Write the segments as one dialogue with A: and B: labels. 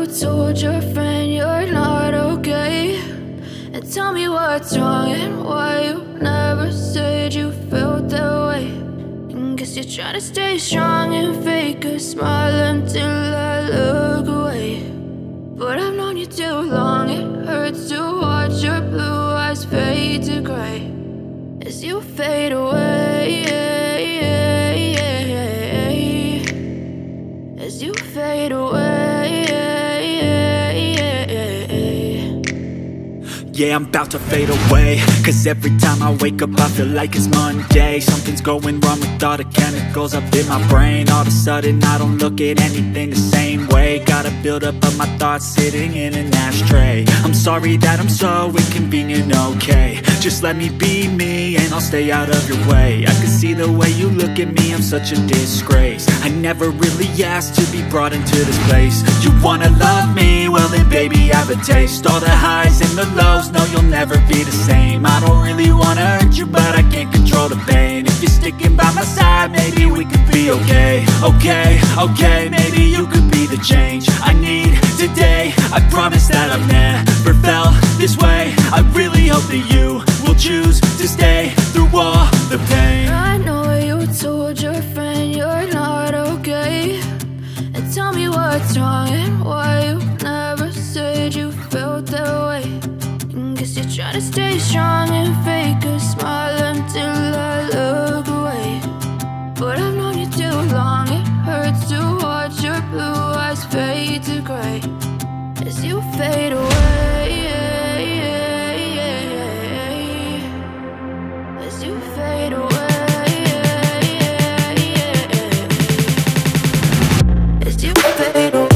A: told your friend you're not okay, and tell me what's wrong and why you never said you felt that way. And guess you're trying to stay strong and fake a smile until I look away. But I've known you too long, it hurts to watch your blue eyes fade to gray as you fade away, as you fade away.
B: Yeah, I'm about to fade away, cause every time I wake up I feel like it's Monday. Something's going wrong with all the chemicals up in my brain. All of a sudden I don't look at anything the same way. Got a buildup of my thoughts sitting in an ashtray. I'm sorry that I'm so inconvenient, okay. Just let me be me and I'll stay out of your way. I can see the way you look at me, I'm such a disgrace. I never really asked to be brought into this place. You wanna love me? Well then baby, have a taste. All the highs and the lows, no, you'll never be the same. I don't really wanna hurt you, but I can't control the pain. If you're sticking by my side, maybe we could be okay. Okay, maybe you could be the change I need today. I promise that I've never felt this way. I really hope that you will choose to stay through all the pain.
A: I know you told your friend you're not okay, and tell me what's wrong and why you never said you felt that way. Guess you're trying to stay strong and fake a smile until I look away. But I've known you too long, it hurts to watch your blue eyes fade to gray as you fade away, as you fade away, as you fade away.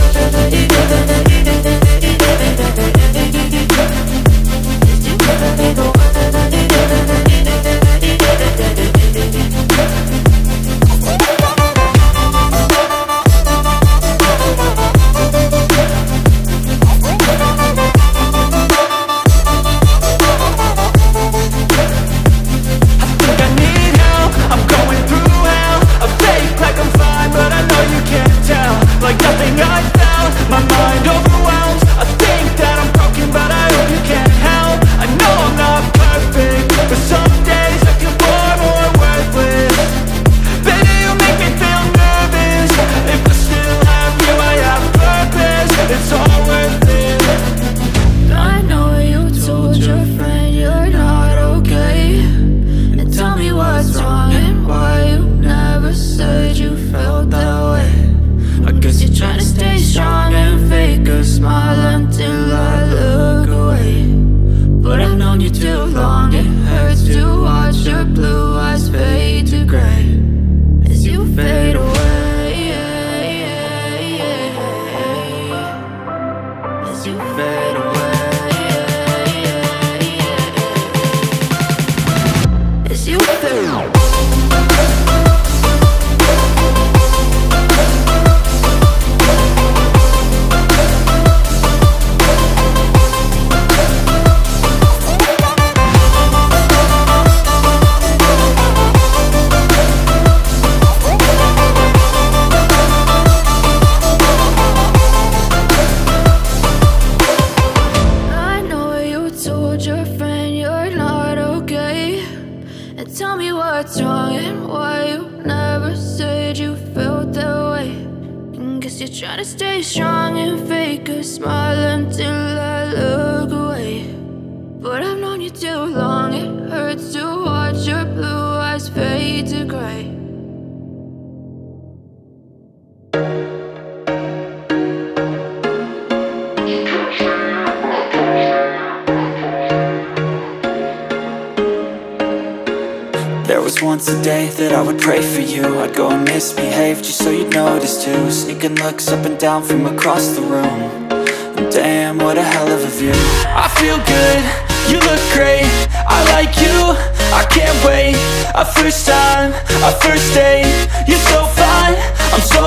B: Once a day that I would pray for you. I'd go and misbehave just so you'd notice too. Sneaking looks up and down from across the room. And damn, what a hell of a view. I feel good, you look great, I like you, I can't wait. A first time, a first date, you're so fine, I'm so